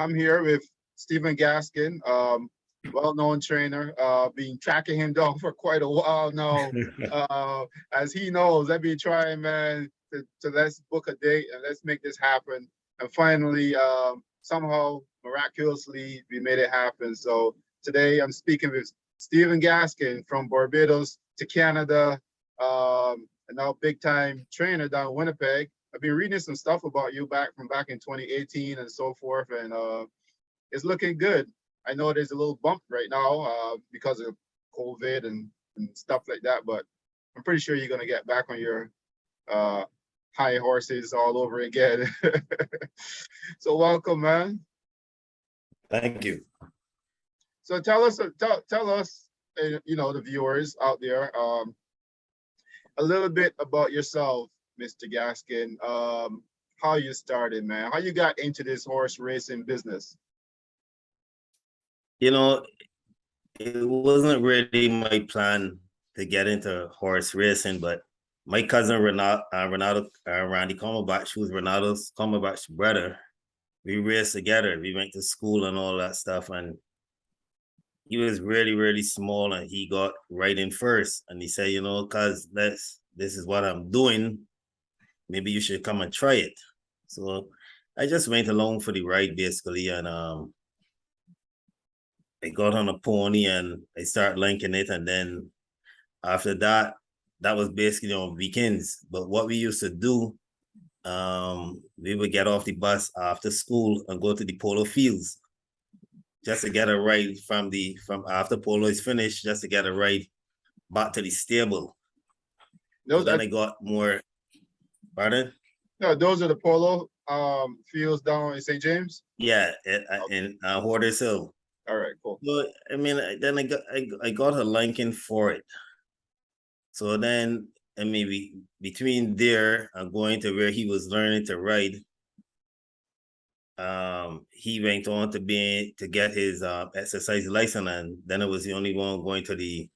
I'm here with Stephen Gaskin, well-known trainer. Been tracking him down for quite a while now. As he knows, I've been trying, man, to let's book a date and let's make this happen. And finally, somehow, miraculously, we made it happen. So today I'm speaking with Stephen Gaskin from Barbados to Canada, and now big-time trainer down in Winnipeg. I've been reading some stuff about you back in 2018 and so forth, and it's looking good. I know there's a little bump right now because of COVID and stuff like that, but I'm pretty sure you're gonna get back on your high horses all over again. So welcome, man. Thank you. So tell us, the viewers out there, a little bit about yourself, Mr. Gaskin. How you started, man. How you got into this horse racing business? You know, it wasn't really my plan to get into horse racing, but my cousin Randy Comerbach, who was Ronaldo Comerbach's brother, we raced together. We went to school and all that stuff, and he was really, really small, and he got right in first. And he said, cuz this is what I'm doing. Maybe you should come and try it. So I just went along for the ride, basically, and I got on a pony and I started linking it. And then after that, that was basically on weekends. But what we used to do, we would get off the bus after school and go to the polo fields just to get a ride from after polo is finished, just to get a ride back to the stable. So then I got more. Pardon? No, those are the polo fields down in St. James. Yeah, in Hoarders Hill. All right, cool. So I mean, then I got a liking for it. So then, I mean, between there and going to where he was learning to ride, he went on to get his exercise license, and then it was the only one going to the.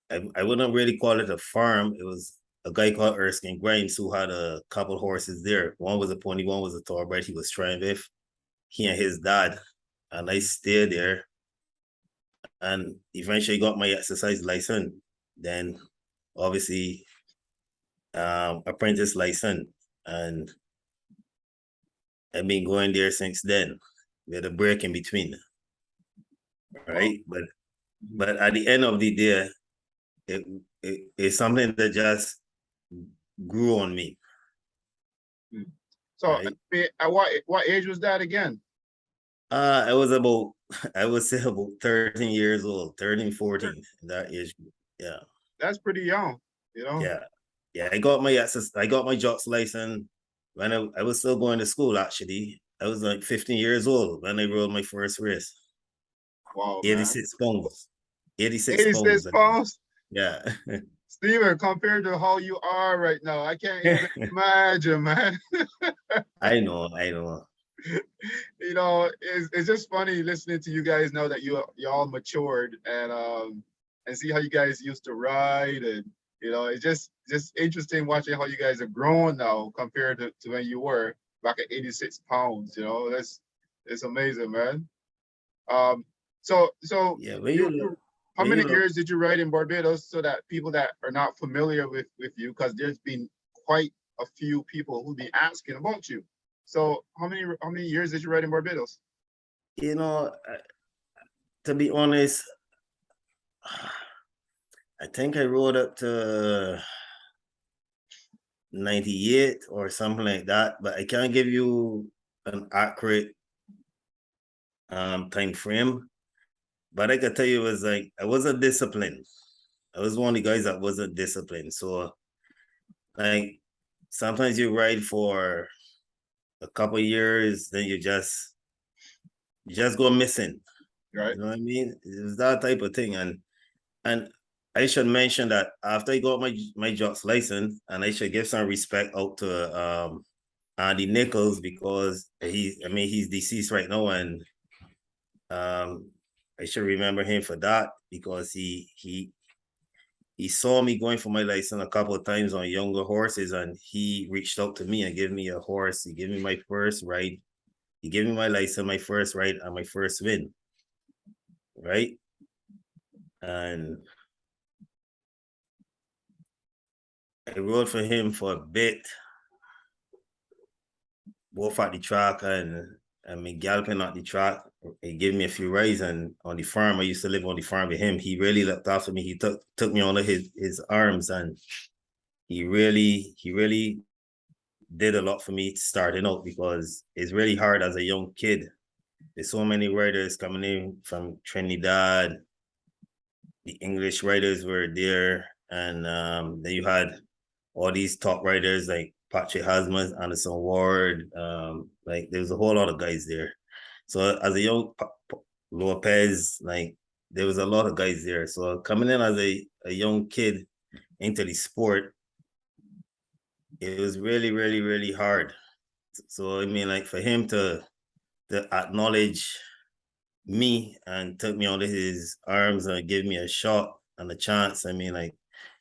I wouldn't really call it a farm. It was a guy called Erskine Grimes who had a couple horses there. One was a pony, one was a thoroughbred he was trying with. He and his dad. And I stayed there and eventually got my exercise license. Then obviously apprentice license. And I've been going there since then with a break in between. Right? But at the end of the day, it's something that just grew on me. So right? At what age was that again? I would say about 13 years old, 13, 14, that age. Yeah. That's pretty young, Yeah. Yeah. I got my jock's license when I was still going to school, actually. I was like 15 years old when I rode my first race. Wow. 86 pounds. 86 pounds? Yeah. Stephen, compared to how you are right now, I can't even imagine, man. I know. It's just funny listening to you guys now that you all matured and see how you guys used to ride, and it's just interesting watching how you guys are grown now compared to when you were back at 86 pounds. It's amazing, man. So yeah, how many years did you ride in Barbados, so that people that are not familiar with you, because there's been quite a few people who've been asking about you. So how many years did you ride in Barbados? To be honest, I think I rode up to 98 or something like that, but I can't give you an accurate time frame. But I can tell you, it was like I wasn't disciplined. I was one of the guys that wasn't disciplined. So like sometimes you ride for a couple of years, then you just go missing. Right. You know what I mean? It was that type of thing. And I should mention that after I got my jock's license, and I should give some respect out to Andy Nichols, because he's deceased right now, and I should remember him for that, because he saw me going for my license a couple of times on younger horses, and he reached out to me and gave me a horse. He gave me my first ride He gave me my license, my first ride, and my first win, right? And I rode for him for a bit, both at the track and me galloping at the track. He gave me a few rides, and on the farm, I used to live on the farm with him. He really looked after me. He took me under his arms, and he really did a lot for me starting out, because it's really hard as a young kid. There's so many riders coming in from Trinidad. The English riders were there, and then you had all these top riders like Patrick Hasmas, Anderson Ward. Like there was a whole lot of guys there. So as a young Lopez, like there was a lot of guys there. So coming in as a young kid into the sport, it was really hard. So I mean, like for him to acknowledge me and took me under his arms and give me a shot and a chance, I mean, like,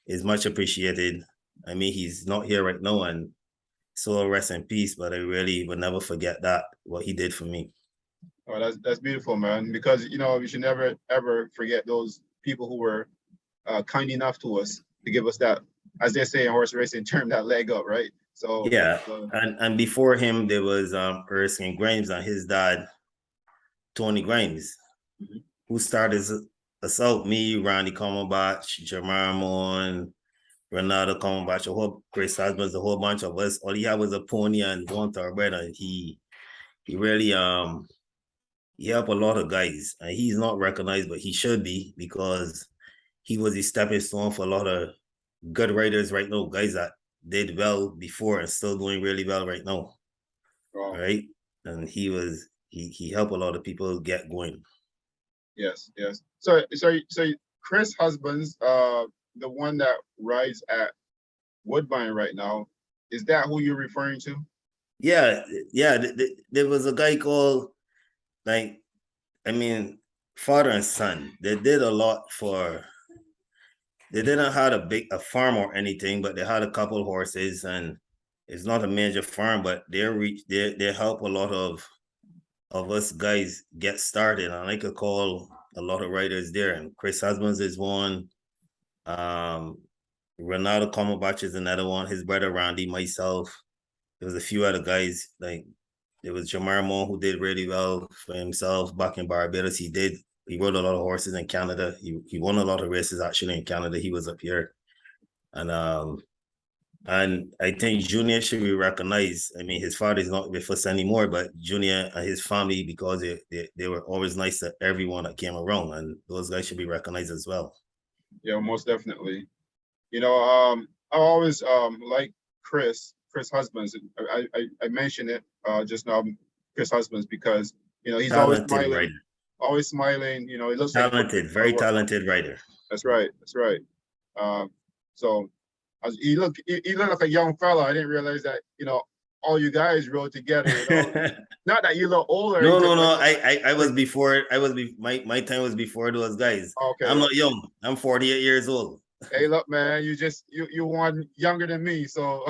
is much appreciated. I mean, he's not here right now, and so rest in peace, but I really would never forget that, what he did for me. Oh, that's beautiful, man. Because we should never ever forget those people who were kind enough to us to give us that, as they say in horse racing term, that leg up, right? So yeah, and before him there was Erskine Grimes and his dad, Tony Grimes, who started us out, me, Randy Comerbach, Jamar Moon, Renato Comerbach, Chris Husbands, a whole bunch of us. All he had was a pony and one thoroughbred. He really he helped a lot of guys, and he's not recognized, but he should be, because he was the stepping stone for a lot of good riders right now, guys that did well before and still doing really well right now. Wow. Right? And he helped a lot of people get going. Yes. So Chris Husbands, the one that rides at Woodbine right now, is that who you're referring to? Yeah. There was a guy called, like, I mean, father and son. They did a lot for. They didn't have a farm or anything, but they had a couple horses, and it's not a major farm, but they help a lot of us guys get started. And I could call a lot of riders there. And Chris Husbands is one. Renato Comerbach is another one. His brother Randy, myself. There was a few other guys. Like there was Jamar Moore, who did really well for himself back in Barbados. He rode a lot of horses in Canada. He won a lot of races actually in Canada. He was up here. And I think Junior should be recognized. I mean, his father is not with us anymore, but Junior and his family, because they were always nice to everyone that came around, and those guys should be recognized as well. Yeah, most definitely. I always like Chris Husbands. I mentioned it just now, Chris Husbands, because he's talented, always smiling, writer. Always smiling. He looks talented, like very talented writer. That's right. So he looked like a young fella. I didn't realize that all you guys rode together. Not that you look older. No. I was before. My time was before those guys. Okay. I'm not young. I'm 48 years old. Hey, look, man, you one younger than me, so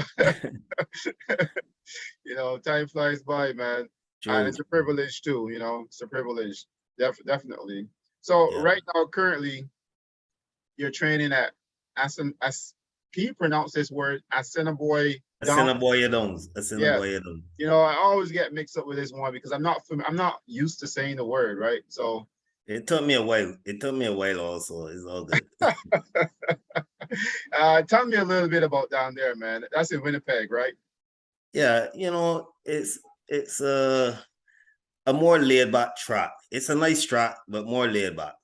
time flies by, man. True. And it's a privilege too. It's a privilege, definitely. So right now, currently, you're training at can you pronounce this word? Assiniboia Downs. Assiniboia Downs. I always get mixed up with this one because I'm not used to saying the word, right? So it took me a while. Also. It's all good. Tell me a little bit about down there, man. That's in Winnipeg, right? Yeah, it's a more laid back track. It's a nice track, but more laid back,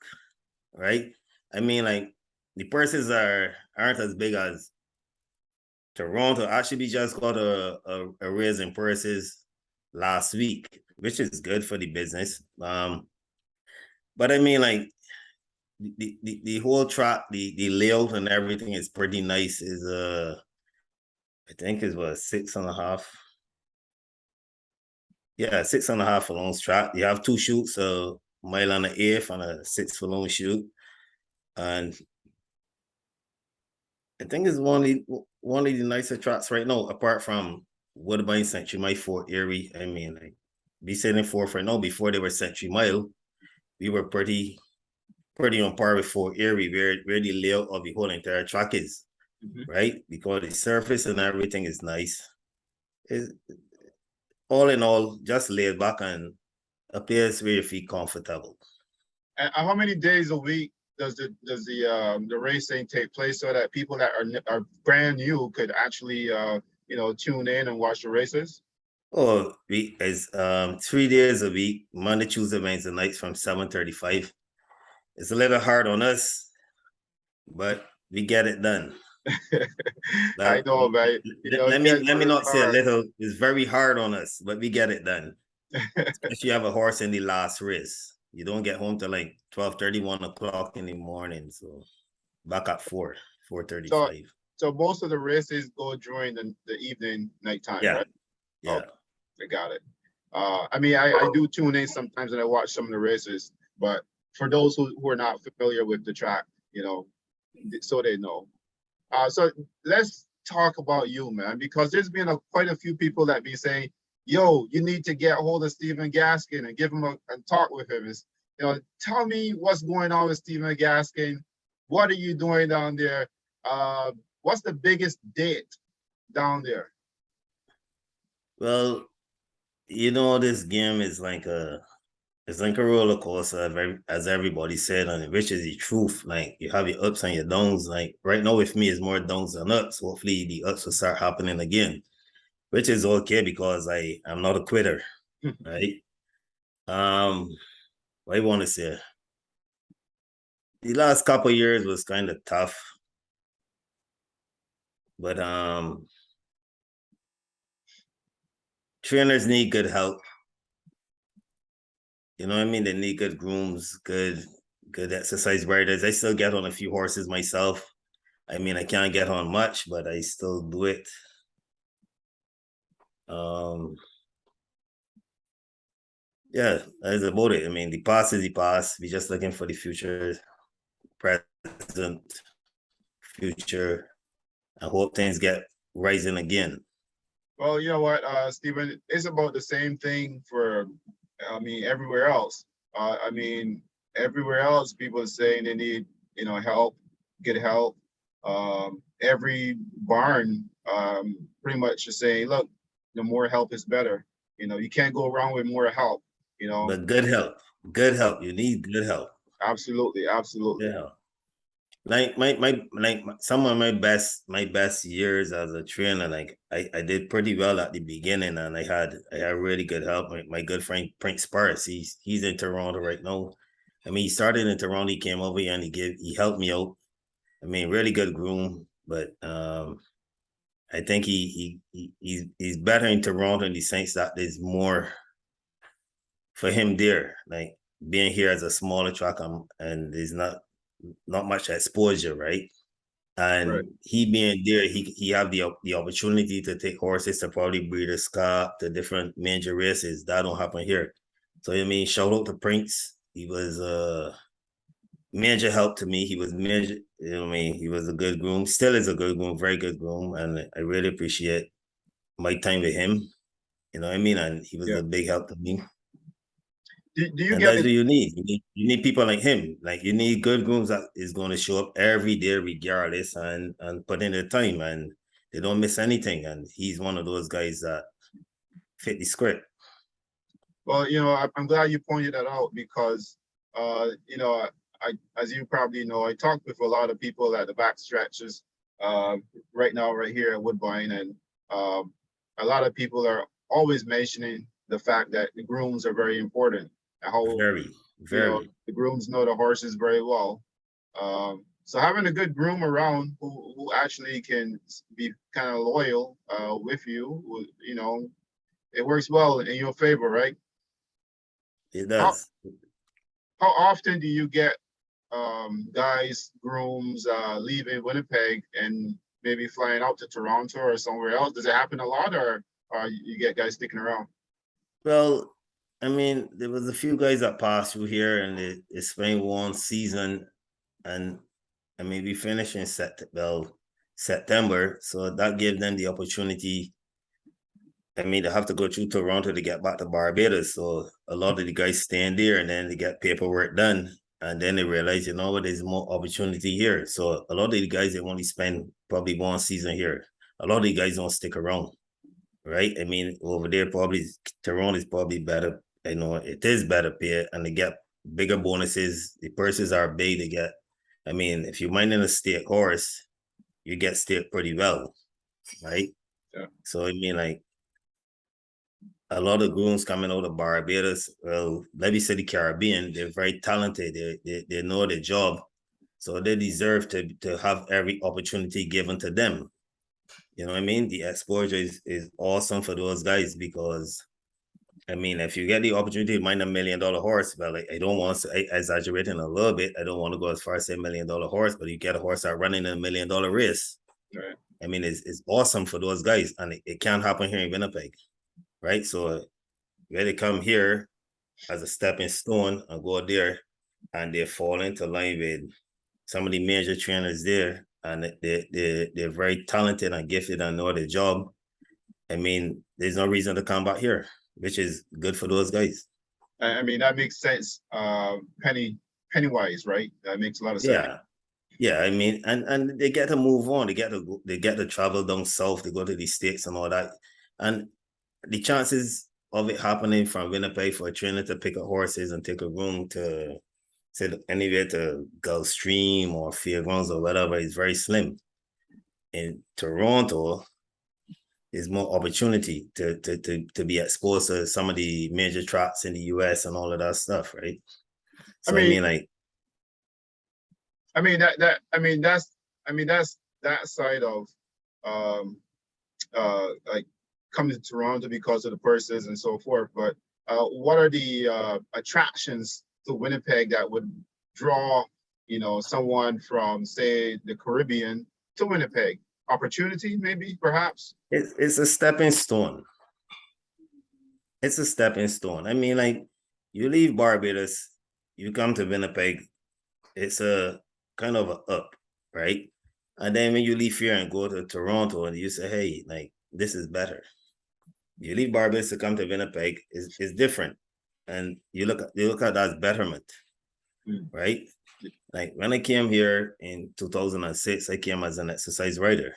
right? I mean, like the purses aren't as big as Toronto. Actually, we just got a raise in purses last week, which is good for the business. But I mean, like the whole track, the layout and everything is pretty nice. Is I think is what 6.5. Yeah, 6.5 furlong track. You have 2 shoots, a mile and an eighth and a 6 furlong shoot, and I think it's one of the nicer tracks right now, apart from Woodbine, Century, my Fort Erie. I mean, like be sitting fourth right now. Before they were Century Mile, we were pretty on par with Fort Erie, where the layout of the whole entire track is, right? Because the surface and everything is nice. It, all in all, just laid back and a place where you feel comfortable. And how many days a week does the racing take place so that people that are brand new could actually tune in and watch the races? Oh, it's 3 days a week, Monday, Tuesday, Wednesday nights from 7:35. It's a little hard on us, but we get it done. I know, right? Let me not say a little. It's very hard on us, but we get it done. Especially you have a horse in the last race. You don't get home till like 12:30, 1 o'clock in the morning. So back at 4:35. So most of the races go during the evening, nighttime, Yeah. right? Yeah. Okay, I got it. I mean, I do tune in sometimes and I watch some of the races, but for those who are not familiar with the track, so they know. So let's talk about you, man, because there's been quite a few people that be saying, yo, you need to get a hold of Stephen Gaskin and give him and talk with him. Tell me what's going on with Stephen Gaskin. What are you doing down there? What's the biggest date down there? Well, this game is like a roller coaster, as everybody said, and which is the truth. Like you have your ups and your downs. Like right now with me, it's more downs than ups. Hopefully the ups will start happening again, which is okay because I'm not a quitter, right? What I want to say, the last couple of years was kind of tough, but trainers need good help. You know what I mean? They need good grooms, good exercise riders. I still get on a few horses myself. I mean, I can't get on much, but I still do it. Yeah, that's about it. I mean, the past is the past. We're just looking for the future, present, future. I hope things get rising again. Well, you know what, Stephen, it's about the same thing everywhere else. Everywhere else, people are saying they need, help, get help. Every barn pretty much is saying, look, the more help is better. You can't go wrong with more help, But good help. You need good help. Absolutely. Yeah. Like some of my best years as a trainer, like I did pretty well at the beginning, and I had really good help. My good friend Prince Sparks, he's in Toronto right now. I mean, he started in Toronto, he came over here and he helped me out. I mean, really good groom, but I think he's better in Toronto in the sense that there's more for him there. Like being here as a smaller track, and there's not much exposure, right? And Right. he being there, he have the opportunity to take horses to probably Breeders' Cup, to different major races. That don't happen here. So I mean, shout out to Prince. He was major help to me. He was major, he was a good groom, still is a good groom, very good groom. And I really appreciate my time with him. You know what I mean? And he was a big help to me. Do you And get that's it? what you need. You need people like him. Like you need good grooms that is going to show up every day, regardless, and put in the time, and they don't miss anything. And he's one of those guys that fit the script. Well, I'm glad you pointed that out because, as you probably know, I talked with a lot of people at the back stretches right now, right here at Woodbine, and a lot of people are always mentioning the fact that the grooms are very important. How Very. the grooms know the horses very well. So having a good groom around who actually can be kind of loyal with you, it works well in your favor, right? It How, does. how often do you get guys, grooms leaving Winnipeg and maybe flying out to Toronto or somewhere else? Does it happen a lot, or you get guys sticking around? Well, I mean, there was a few guys that passed through here, and they spent one season, and I mean, we finished in September, so that gave them the opportunity. I mean, they have to go through Toronto to get back to Barbados. So a lot of the guys staying there and then they get paperwork done. And then they realize, you know what, there's more opportunity here. So a lot of the guys, they only spend probably one season here. A lot of the guys don't stick around, right? I mean, over there, probably Toronto is probably better. I know it is better paid and they get bigger bonuses. The purses are big. They get, I mean, if you're minding a state horse, you get state pretty well, right? Yeah. So I mean, like, a lot of grooms coming out of Barbados, well, let me say the Caribbean, they're very talented. They know their job. So they deserve to have every opportunity given to them. You know what I mean? The exposure is awesome for those guys because, I mean, if you get the opportunity to mind $1 million horse, well, I don't want to, exaggerating a little bit, I don't want to go as far as say $1 million horse, but you get a horse out running in $1 million race. Right. I mean, it's awesome for those guys, and it can't happen here in Winnipeg. Right, so they come here as a stepping stone and go there, and they fall into line with some of the major trainers there, and they're very talented and gifted and know their job. I mean, there's no reason to come back here, which is good for those guys. I mean, that makes sense. Pennywise, right? That makes a lot of sense. Yeah. I mean, and they get to move on. They get to travel down south. They go to the States and all that, and the chances of it happening from Winnipeg for a trainer to pick up horses and take a room to anywhere to Gulfstream or Fairgrounds or whatever is very slim. In Toronto, there's more opportunity to be exposed to some of the major tracks in the US and all of that stuff, right? So I mean that's that side of like coming to Toronto because of the purses and so forth. But what are the attractions to Winnipeg that would draw, someone from, say, the Caribbean to Winnipeg? Opportunity, maybe, perhaps? It's a stepping stone. It's a stepping stone. I mean, like, you leave Barbados, you come to Winnipeg, it's a kind of a up, right? And then when you leave here and go to Toronto and you say, hey, like, this is better. You leave Barbados to come to Winnipeg is different. And you look at that as betterment, right? Like when I came here in 2006, I came as an exercise rider.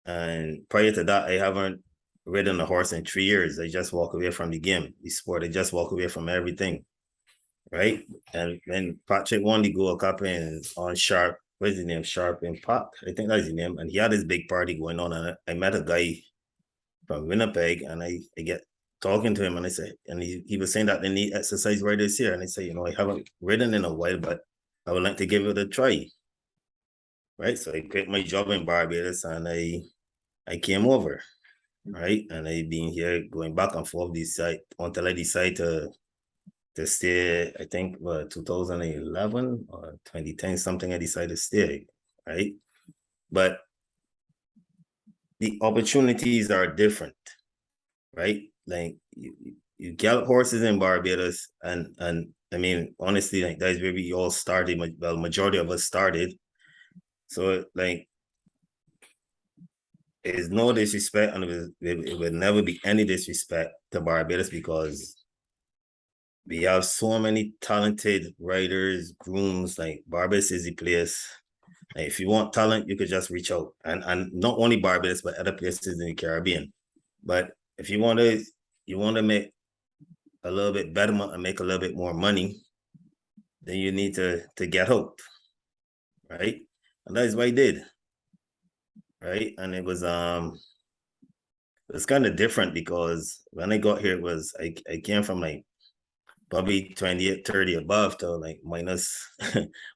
And prior to that, I haven't ridden a horse in 3 years. I just walk away from the game, the sport. I just walk away from everything, right? And when Patrick won the Gold Cup on Sharp, what's his name? Sharp Impact, I think that's his name. And he had this big party going on. And I met a guy from Winnipeg, and I get talking to him, and I say, and he was saying that they need exercise riders here, and I say, I haven't ridden in a while, but I would like to give it a try, right? So I quit my job in Barbados, and I came over, right? And I've been here going back and forth this side until I decided to stay. I think 2011 or 2010 something. I decided to stay, right? But the opportunities are different, right? Like you gallop horses in Barbados, and I mean, honestly, like that's where we all started. Well, majority of us started. So like, there's no disrespect, and it will never be any disrespect to Barbados because we have so many talented riders, grooms. Like Barbados is the place. Like, if you want talent, you could just reach out, and not only Barbados but other places in the Caribbean. But if you want to make a little bit better and make a little bit more money, then you need to get out, right? And that is what I did, right? And it was kind of different because when I got here, it was I came from like probably 28, 30 above to like minus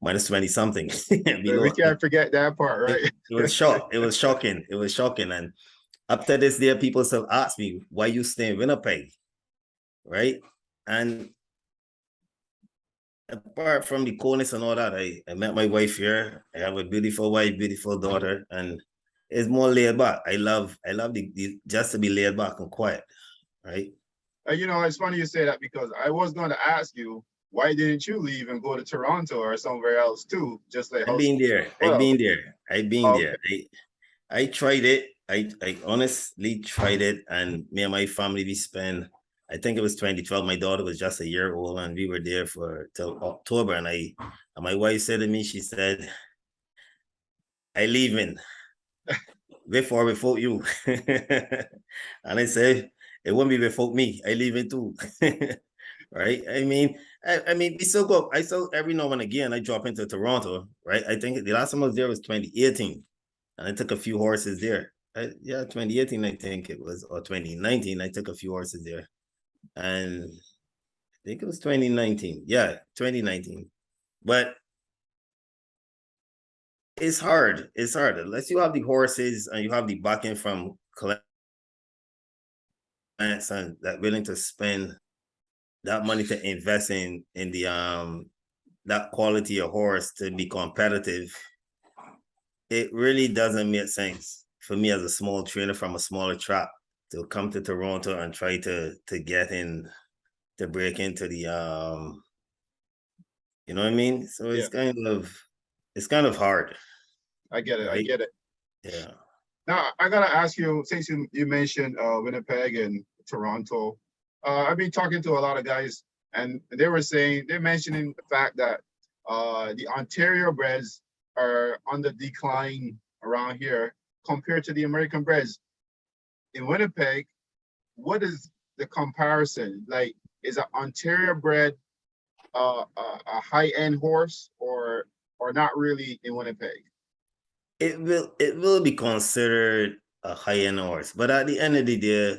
20 something. We can't forget that part, right? It was shocking. It was shocking. And after this day, people still ask me, why you stay in Winnipeg? Right? And apart from the coolness and all that, I met my wife here. I have a beautiful wife, beautiful daughter, and it's more laid back. I love the just to be laid back and quiet, right? It's funny you say that because I was going to ask you, why didn't you leave and go to Toronto or somewhere else too? Just like I've been there. I tried it. I honestly tried it, and me and my family, we spent, I think it was 2012. My daughter was just a year old, and we were there for till October. And my wife said to me, she said, "I leaving before without you," and I said, "It won't be without me. I leaving too." Right? I mean, we still go. I still every now and again I drop into Toronto. Right? I think the last time I was there was 2018, and I took a few horses there. Yeah, 2018, I think it was, or 2019. I took a few horses there, and I think it was 2019. Yeah, 2019. But it's hard. It's hard unless you have the horses and you have the backing from clients and that willing to spend that money to invest in the that quality of horse to be competitive. It really doesn't make sense for me as a small trainer from a smaller track to come to Toronto and try to get in, to break into the you know what I mean? So Yeah, it's kind of hard, I get it. I right? get it. Yeah. Now I gotta ask you, since you mentioned Winnipeg and Toronto, I've been talking to a lot of guys, and they're mentioning the fact that the Ontario breds are on the decline around here compared to the American breds. In Winnipeg, what is the comparison? Like, is an Ontario bred a high end horse or not really in Winnipeg? It will be considered a high-end horse, but at the end of the day,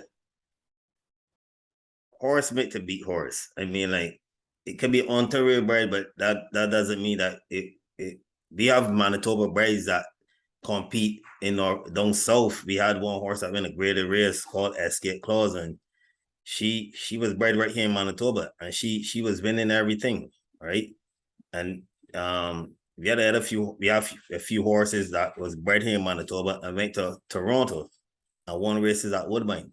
horse meant to beat horse. I mean, like, it can be Ontario bred, but that doesn't mean that it we have Manitoba breds that compete in our down south. We had one horse that won a graded race called Escape Clause, and she was bred right here in Manitoba, and she was winning everything, right? And we had we have a few horses that was bred here in Manitoba and went to Toronto and won races at Woodbine.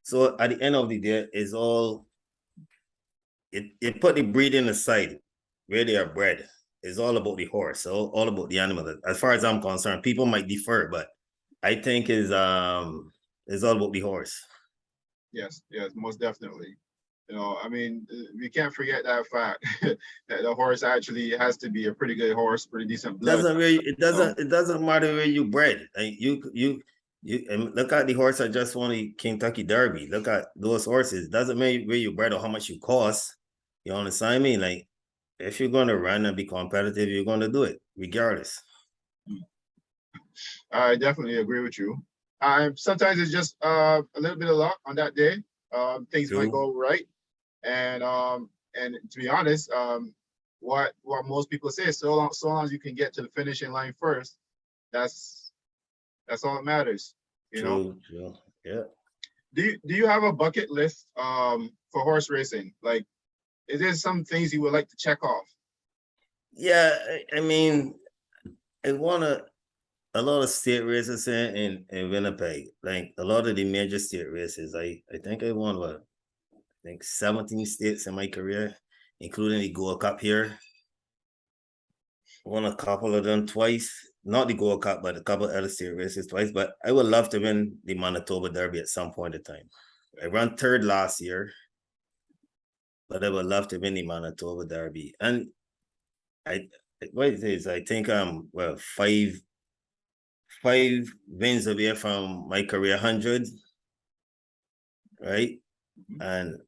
So at the end of the day, it's all it put the breeding aside where they are bred. It's all about the horse, so all about the animal. As far as I'm concerned, people might differ, but I think is all about the horse. Yes, yes, most definitely. You know, I mean, we can't forget that fact that the horse actually has to be a pretty good horse, pretty decent blood. It doesn't matter where you bred. Like you and look at the horse I just won the Kentucky Derby. Look at those horses. Doesn't matter where you bred or how much you cost. You understand me? Like, if you're gonna run and be competitive, you're gonna do it regardless. I definitely agree with you. Sometimes it's just a little bit of luck on that day. Things might True. go right, and to be honest, what most people say is so long as you can get to the finishing line first, that's that's all that matters. You know. True. Yeah. Do you have a bucket list for horse racing? Like, is there some things you would like to check off? Yeah, I mean, I wanna a lot of state races in Winnipeg. Like a lot of the major state races. I think I won what I think 17 states in my career, including the Gold Cup here. Won a couple of them twice. Not the Gold Cup, but a couple of other state races twice. But I would love to win the Manitoba Derby at some point in time. I ran third last year, but I would love to win the Manitoba Derby. And I what it is, I think I'm well five wins away from my career 100, right? And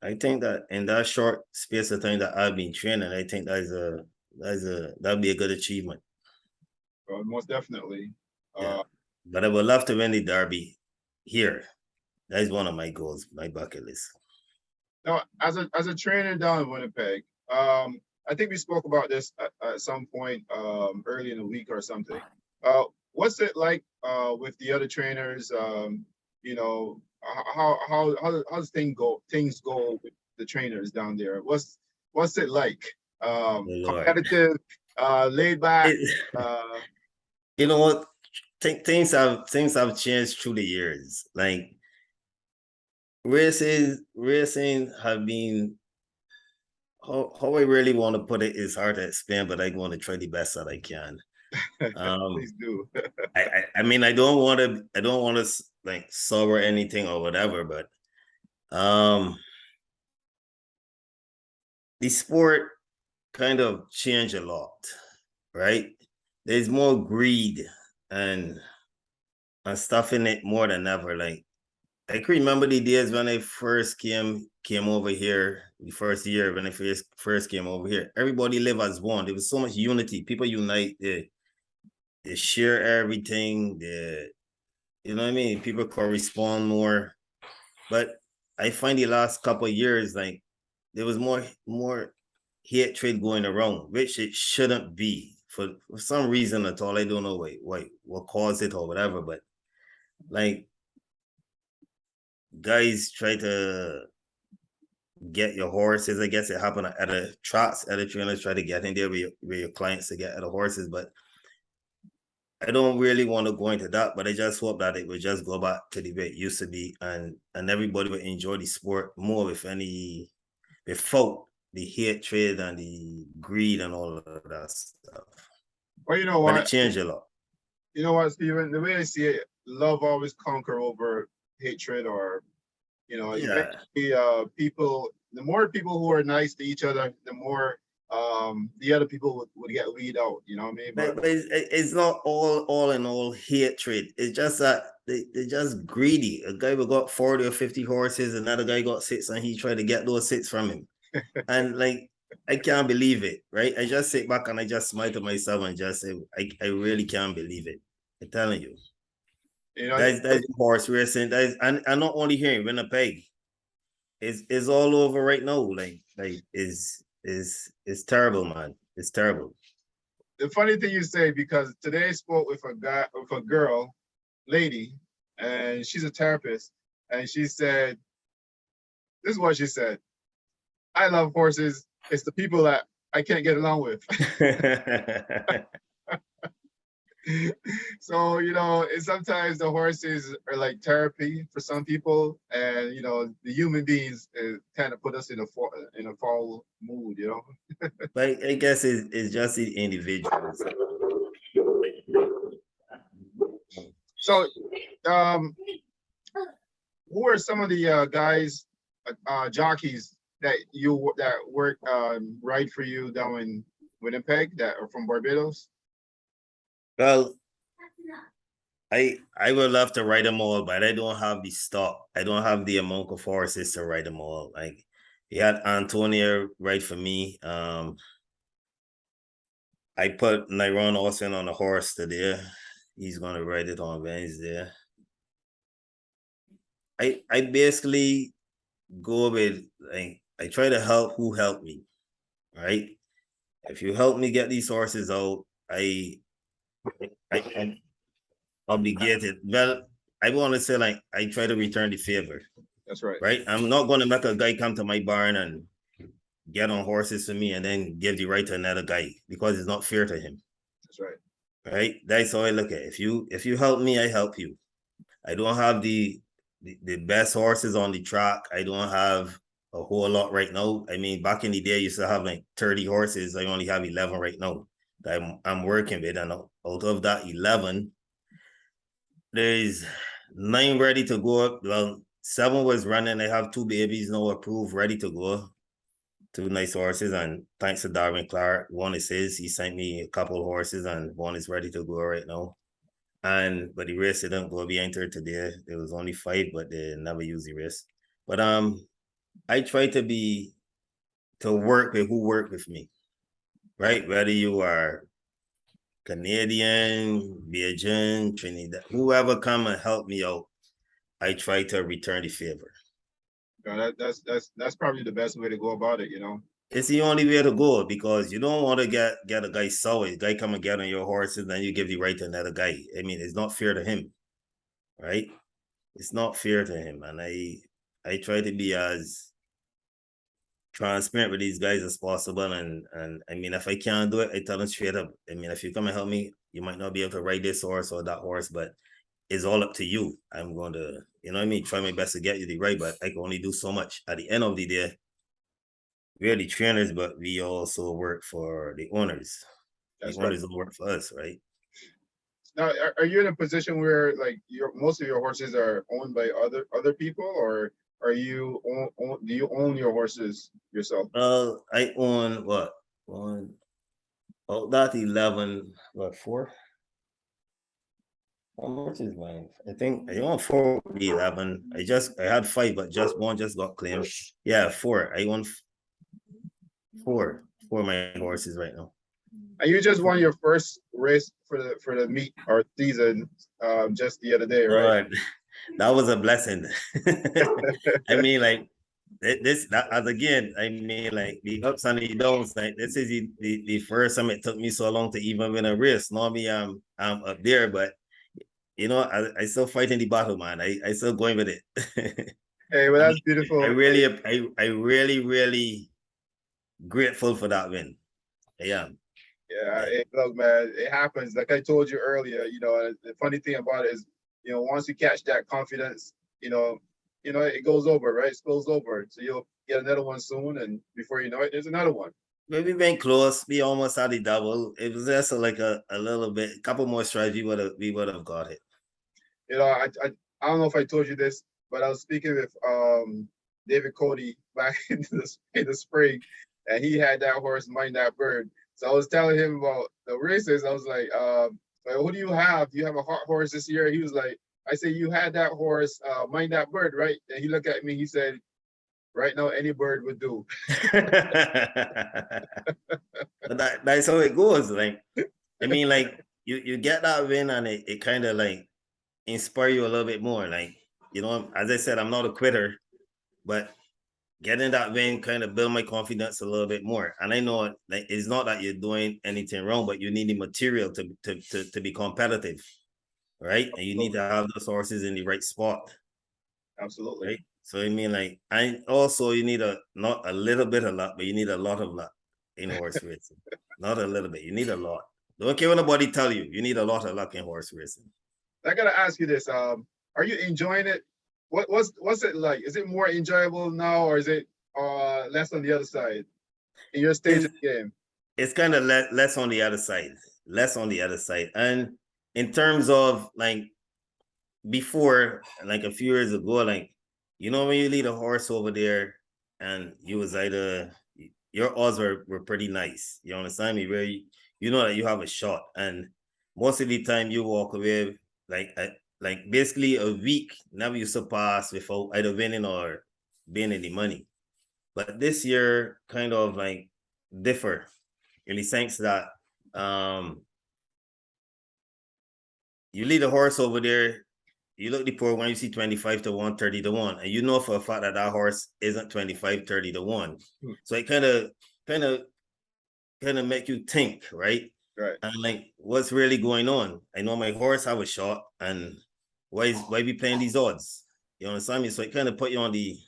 I think that in that short space of time that I've been training, I think that'd be a good achievement. Most definitely. Yeah. Uh, But I would love to win the Derby here. That is one of my goals, my bucket list. Now, as a trainer down in Winnipeg, I think we spoke about this at some point early in the week or something. What's it like with the other trainers? You know, how does things go with the trainers down there? What's it like? Lord. Competitive, laid back. You know what? Things have changed through the years. Like racing have been how I really want to put it is hard to explain, but I want to try the best that I can. Um, Please do. I mean, I don't want to like sour anything or whatever, but the sport kind of changed a lot, right? There's more greed and stuff in it more than ever. Like I can remember the days when I first came over here, the first year when I first came over here. Everybody live as one. There was so much unity. People unite. They share everything. You know what I mean? People correspond more. But I find the last couple of years, like there was more hatred going around, which it shouldn't be for some reason at all. I don't know what caused it or whatever, but like guys try to get your horses. I guess it happened at the tracks, at the trainers try to get in there with your clients to get at the horses, but I don't really want to go into that, but I just hope that it will just go back to the way it used to be, and everybody will enjoy the sport more without the hatred and the greed and all of that stuff. Well, you know But it what? changed a lot. You know what, Stephen? The way I see it, love always conquer over hatred, or Yeah. eventually, people. The more people who are nice to each other, the more the other people would get weed out. You know what I mean? But it's not all in all hatred. It's just that they're just greedy. A guy will got 40 or 50 horses, another guy got six, and he tried to get those six from him. And like I can't believe it, right? I just sit back and I just smile to myself and just say, I really can't believe it. I'm telling you. you know, That's horse racing. And not only here in Winnipeg. It's all over right now. Like is terrible, man. It's terrible. the funny thing you say, because today I spoke with a girl, lady, and she's a therapist, and she said, "This is what she said: I love horses. It's the people that I can't get along with." So sometimes the horses are like therapy for some people, and the human beings kind of put us in a foul mood. But I guess it's just the individuals. So, um, who are some of the guys, jockeys that work ride for you down in Winnipeg that are from Barbados? Well, I would love to ride them all, but I don't have the stock. I don't have the amount of horses to ride them all. Like he had Antonia ride for me. I put Nyron Austin on a horse today. He's gonna ride it on Wednesday. I basically go with like I try to help who helped me, right? If you help me get these horses out, I'm obligated. Well, I want to say like I try to return the favor. That's right. Right? I'm not going to make a guy come to my barn and get on horses for me and then give the right to another guy because it's not fair to him. That's right. Right? That's how I look at it. If you help me, I help you. I don't have the best horses on the track. I don't have a whole lot right now. I mean, back in the day, I used to have like 30 horses. I only have 11 right now that I'm working with. And out of that 11, there's 9 ready to go. Well, 7 was running. I have 2 babies now approved, ready to go. 2 nice horses. And thanks to Darwin Clark, one is his. He sent me a couple of horses and one is ready to go right now. But the race didn't go. We entered today. There was only 5, but they never used the race. But I try to work with who work with me, right? Whether you are Canadian, Bajan, Trinidad, whoever come and help me out, I try to return the favor. That's probably the best way to go about it. It's the only way to go because you don't want to get a guy sour. A guy come and get on your horse and then you give the right to another guy. I mean, it's not fair to him, right? It's not fair to him, and I try to be as transparent with these guys as possible. And I mean, if I can't do it, I tell them straight up. I mean, if you come and help me, you might not be able to ride this horse or that horse, but it's all up to you. I'm going to, you know what I mean, try my best to get you the right, but I can only do so much. At the end of the day, we're the trainers, but we also work for the owners. These That's right. motors don't work for us, right? Now, are you in a position where like most of your horses are owned by other people, or are you do you own your horses yourself? I own what? One, oh, that's 11, what, four? How much is mine? I think I own four with the 11. I had five, but just one just got claimed. Yeah, four. I own four of my horses right now. And you just won your first race for the meet or season just the other day, right? That was a blessing. I mean, like as again, I mean, like the ups and the downs. Like this is the first time it took me so long to even win a race. Normally, I'm up there, but you know, I still fighting the battle, man. I still going with it. Hey, well, that's beautiful. I really grateful for that win. I am. Yeah, look, man, it happens. Like I told you earlier, the funny thing about it is, once you catch that confidence, it goes over, right? It goes over. So you'll get another one soon, and before you know it, there's another one. We've been close. We almost had the double. It was just like a little bit, a couple more strides. We would have got it. I don't know if I told you this, but I was speaking with David Cody back in the spring, and he had that horse, Mind That Bird. So I was telling him about the races. I was like, who do you have? Do you have a hot horse this year? He was like, I said, you had that horse, Mind That Bird, right? And he looked at me, he said, right now, any bird would do. That's how it goes. Like, I mean, like you get that win and it kind of like inspire you a little bit more. Like, as I said, I'm not a quitter, but getting that win kind of build my confidence a little bit more. And I know like it's not that you're doing anything wrong, but you need the material to be competitive, right? And you need to have those horses in the right spot. Absolutely. Right. So I mean, like, you need not a little bit of luck, but you need a lot of luck in horse racing. Not a little bit, you need a lot. Don't care what nobody tell you. You need a lot of luck in horse racing. I gotta ask you this: are you enjoying it? What's it like? Is it more enjoyable now, or is it less on the other side in your stage of the game? It's kind of less on the other side, and in terms of like before, like a few years ago, like when you lead a horse over there, and you was either your odds were pretty nice. You understand me? Where you know that you have a shot, and most of the time you walk away like basically a week never you surpass without either winning or being in the money. But this year kind of like differ in the sense that you lead a horse over there, you look the program, you see 25 to 1, 30 to 1, and you know for a fact that horse isn't 25, 30 to 1. So it kind of make you think, right? Right. And like, what's really going on? I know my horse have a shot, and why be playing these odds? You understand me? So it kind of put you on the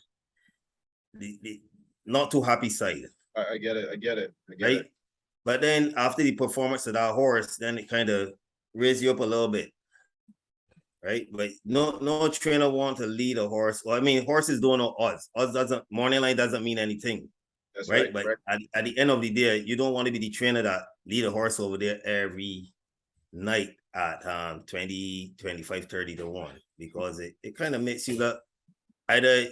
not too happy side. I get it. Right? But then after the performance of that horse, then it kind of raise you up a little bit. Right? But no trainer want to lead a horse. Well, I mean, horses don't know odds. Morning line doesn't mean anything. That's right? But at the end of the day, you don't want to be the trainer that lead a horse over there every night at 20, 25, 30 to 1, because it kind of makes you look either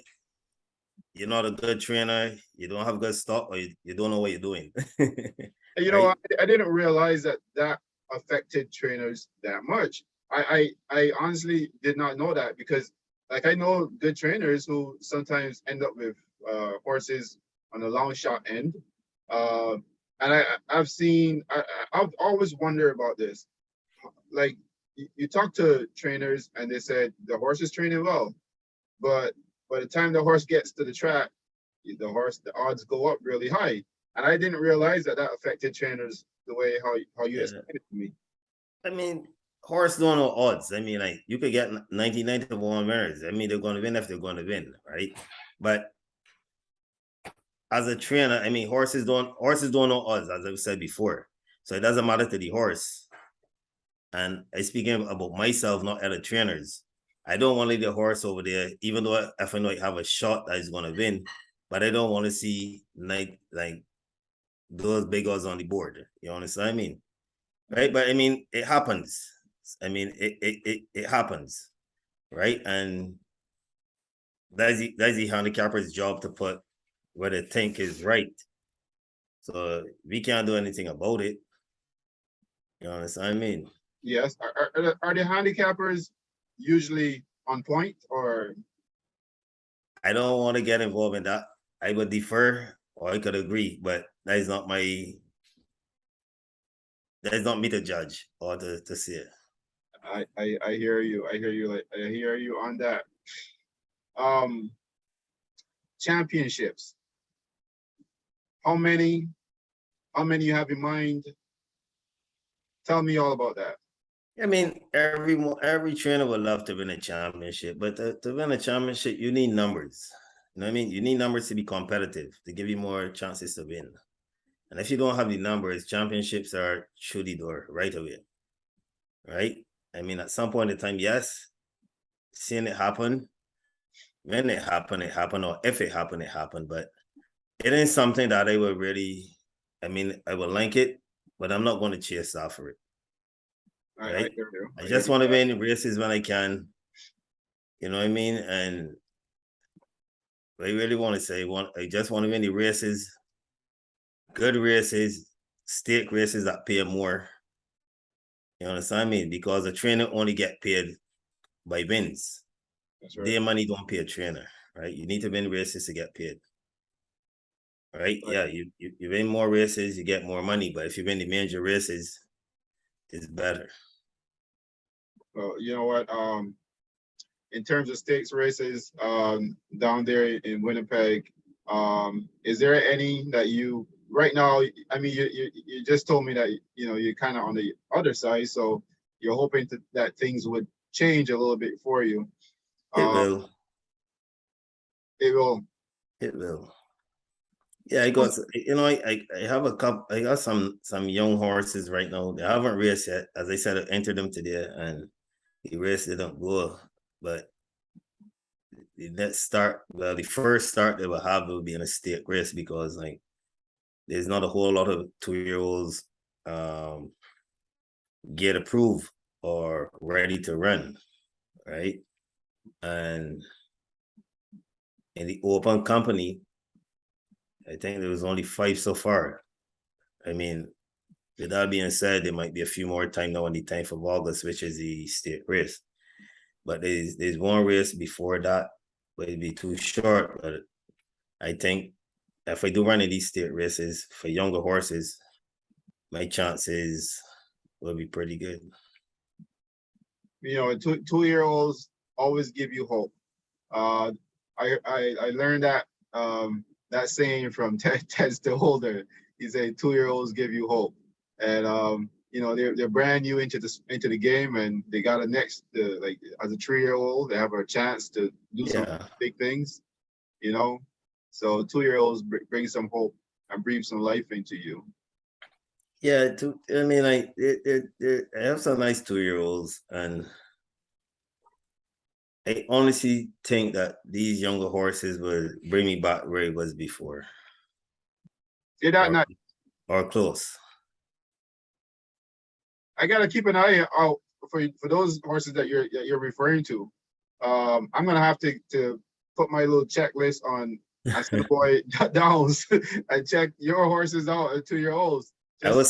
you're not a good trainer, you don't have good stock, or you don't know what you're doing. Right? I didn't realize that affected trainers that much. I honestly did not know that, because like I know good trainers who sometimes end up with horses on the long shot end. And I've always wondered about this. Like you talk to trainers and they said the horse is training well, but by the time the horse gets to the track, the odds go up really high. And I didn't realize that affected trainers the way how you explained it to me. I mean, horse don't know odds. I mean, like you could get 99 to 1 winners. I mean, they're going to win if they're going to win, right? But as a trainer, I mean, horses don't know odds, as I've said before. So it doesn't matter to the horse. And I speaking about myself, not other trainers. I don't want to lead the horse over there, even though if I know I have a shot that is going to win, but I don't want to see like those big odds on the board. You understand what I mean? right? But I mean, it happens. I mean, it happens, right? And that's the handicapper's job to put what they think is right. So we can't do anything about it. You know what I mean? Yes. Are the handicappers usually on point, or? I don't want to get involved in that. I would defer or I could agree, but that is not me to judge or to see it. I hear you. I hear you. I hear you on that. Um, championships. How many? How many you have in mind? Tell me all about that. I mean, every trainer would love to win a championship, but to win a championship, you need numbers. You know what I mean? You need numbers to be competitive, to give you more chances to win. And if you don't have the numbers, championships are through the door right away. Right? I mean, at some point in time, yes, seeing it happen, when it happened, or if it happened, it happened. But it ain't something that I would really, I mean, I would like it, but I'm not going to chase after it. Right? I just want to win races when I can. You know what I mean? And I really want to say, I just want to win the races, good races, stake races that pay more. You understand what I mean? Because a trainer only get paid by wins. Right. Their money don't pay a trainer, right? You need to win races to get paid. Right? Yeah, you win more races, you get more money. But if you win the major races, it's better. Well, you know what? In terms of stakes races, down there in Winnipeg, is there any that you right now? I mean, you just told me that you're kind of on the other side, so you're hoping that things would change a little bit for you. It will. It will. It will. Yeah, I got. I have a couple. I got some young horses right now. They haven't raced yet. As I said, I entered them today, and the race didn't go. But the first start they will have will be in a state race because like there's not a whole lot of 2-year-olds get approved or ready to run, right? And in the open company, I think there was only 5 so far. I mean, with that being said, there might be a few more time now on the 10th of August, which is the state race. But there's one race before that, but it'd be too short. But I think if I do run in these state races for younger horses, my chances will be pretty good. 2-year-olds always give you hope. I learned that that saying from Ted Stillholder. He said 2-year-olds give you hope, and they're brand new into the game, and they got a next like as a 3-year-old, they have a chance to do some big things. So 2-year-olds bring some hope and breathe some life into you. Yeah, I mean, I have some nice 2-year-olds, and I honestly think that these younger horses will bring me back where it was before. You're that nice. Or close. I gotta keep an eye out for those horses that you're referring to. I'm gonna have to put my little checklist on Assiniboia Downs and check your horses out at 2-year-olds. I will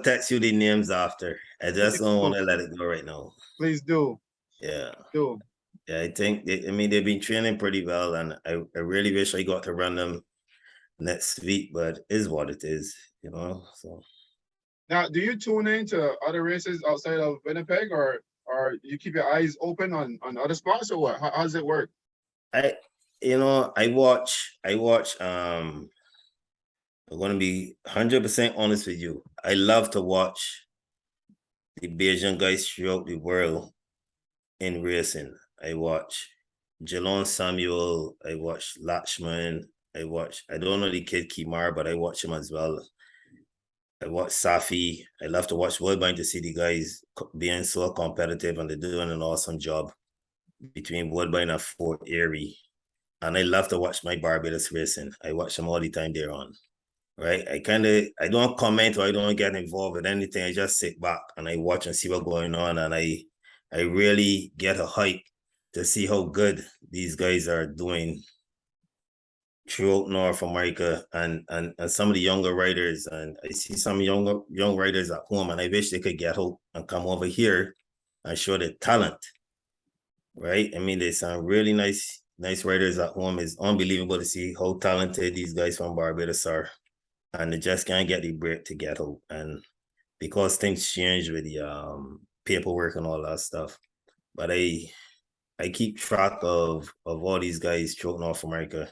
text you the names after. I just don't want to let it go right now. Please do. Yeah. Do. Yeah, I think they've been training pretty well, and I really wish I got to run them next week, but it is what it is, So now, do you tune into other races outside of Winnipeg, or you keep your eyes open on other spots, or what? How does it work? I watch. I'm going to be 100% honest with you. I love to watch the Bajan guys throughout the world in racing. I watch Jalon Samuel. I watch Lachman. I don't know the kid Kimar, but I watch him as well. I watch Safi. I love to watch Woodbine to see the guys being so competitive, and they're doing an awesome job between Woodbine and Fort Erie. And I love to watch my Barbados racing. I watch them all the time they're on. right? I don't comment or I don't get involved with anything. I just sit back and I watch and see what's going on, and I really get a hype to see how good these guys are doing throughout North America and some of the younger writers. And I see some young writers at home, and I wish they could get out and come over here and show their talent. Right? I mean, there's some really nice writers at home. It's unbelievable to see how talented these guys from Barbados are. And they just can't get the break to get out. And because things change with the paperwork and all that stuff. But I keep track of all these guys throughout North America.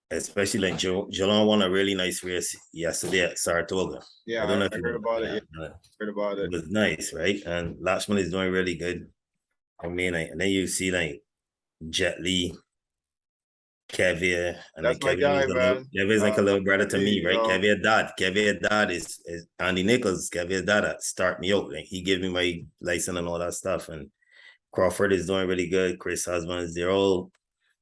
Especially like Jolon won a really nice race yesterday at Saratoga. Yeah, I don't know if I you heard about it. Yeah, heard about it it. was nice, right? And Lakshman is doing really good. I mean, and then you see like Jet Li, Kevia, and That's like my guy, man. Kevia's like a little brother to me, right? Know. Kevia dad is Andy Nichols. Kevia's dad that start me out. Like he gave me my license and all that stuff. And Crawford is doing really good. Chris husbands, they're all,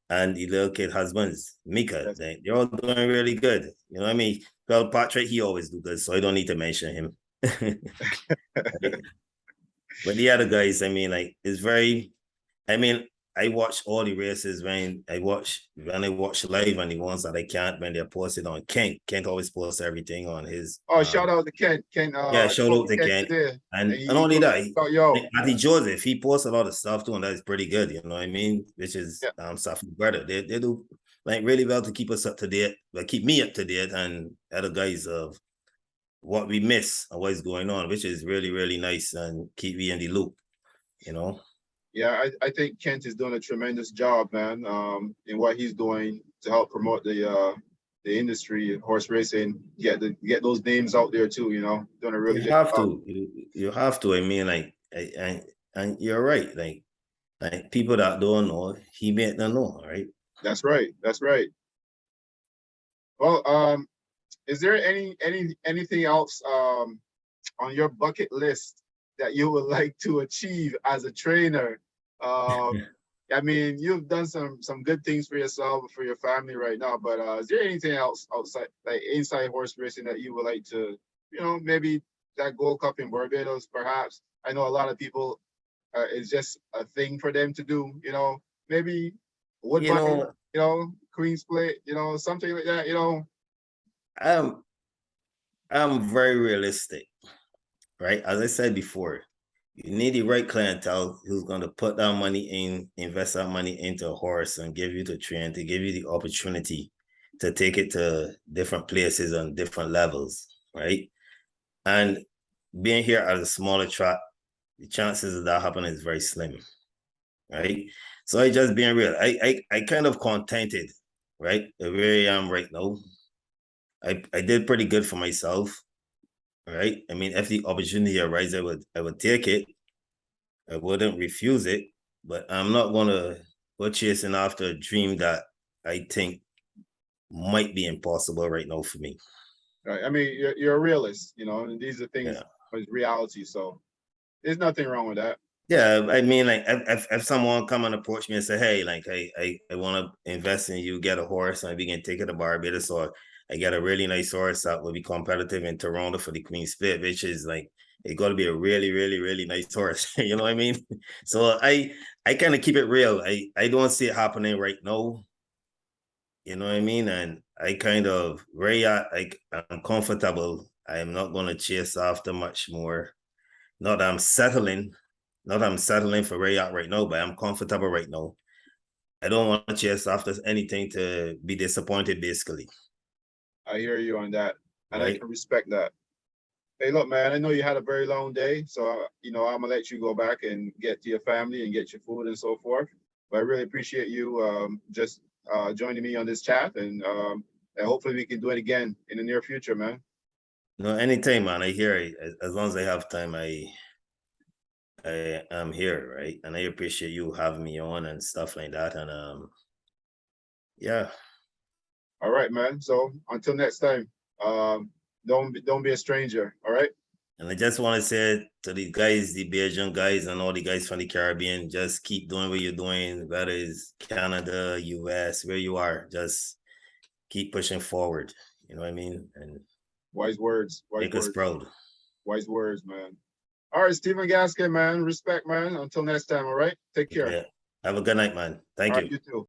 and the little kid husbands, Mika, Yes. they're all doing really good. You know what I mean? Well, Patrick, he always do good, so I don't need to mention him. But the other guys, I mean, like, it's very, I mean, I watch all the races when I watch live, and the ones that I can't when they're posted on Kent. Kent always posts everything on his. Oh, shout out to Ken. Ken, Yeah, I shout spoke out to to Ken Kent. today. And He only that, yo. Matty Joseph, he posts a lot of stuff too, and that's pretty good, you know what I mean? Which is Yeah. Safi's brother. They do like really well to keep us up to date, but keep me up to date and other guys of what we miss and what's going on, which is really, really nice, and keep me in the loop, you know. Yeah, I think Kent is doing a tremendous job, man, in what he's doing to help promote the industry, horse racing, get those names out there too, you know, doing a really You good have job. to. You have to. I mean, like, and you're right. Like people that don't know, he made them know, right? That's right. That's right. Well, is there anything else on your bucket list that you would like to achieve as a trainer? I mean, you've done some good things for yourself, for your family right now, but is there anything else outside, like inside horse racing, that you would like to, you know, maybe that Gold Cup in Barbados, perhaps? I know a lot of people, it's just a thing for them to do, you know, maybe You Woodbine, know, you know, Queen's Plate, you know, something like that, you know. I'm I'm very realistic, right? As I said before, you need the right clientele who's going to put that money in, invest that money into a horse and give you the train, to give you the opportunity to take it to different places on different levels, right? And being here at a smaller track, the chances of that happening is very slim, right? So I just being real. I kind of contented, right? Where I am right now. I did pretty good for myself, right? I mean, if the opportunity arises, I would take it. I wouldn't refuse it, but I'm not gonna go chasing after a dream that I think might be impossible right now for me. Right. I mean, you're a realist, you know, and these are things, it's reality. So there's nothing wrong with that. Yeah, I mean, like if someone come and approach me and say, "Hey, like I want to invest in you, get a horse, and we can take it to Barbados, or I get a really nice horse that will be competitive in Toronto for the Queen Split," which is like it got to be a really, really, really nice horse. You know what I mean? So I kind of keep it real. I don't see it happening right now. You know what I mean? And I kind of I'm comfortable. I am not going to chase after much more. Not that I'm settling. Not that I'm settling for where you're at right now, but I'm comfortable right now. I don't want to chase after anything to be disappointed, basically. I hear you on that, and I Right? can respect that. Hey, look, man, I know you had a very long day, so you know I'm gonna let you go back and get to your family and get your food and so forth. But I really appreciate you just joining me on this chat, and hopefully we can do it again in the near future, man. No, anytime, man. I hear it. As long as I have time, I am here, right? And I appreciate you having me on and stuff like that. And yeah. All right, man. So until next time, don't be a stranger. All right. And I just want to say to the guys, the Belgian guys, and all the guys from the Caribbean, just keep doing what you're doing, whether it's Canada, US, where you are, just keep pushing forward. You know what I mean? And Wise words. Wise make us words. proud. Wise words, man. All right, Stephen Gaskin, man. Respect, man. Until next time, all right? Take care. Yeah. Have a good night, man. Thank All you. right, you too.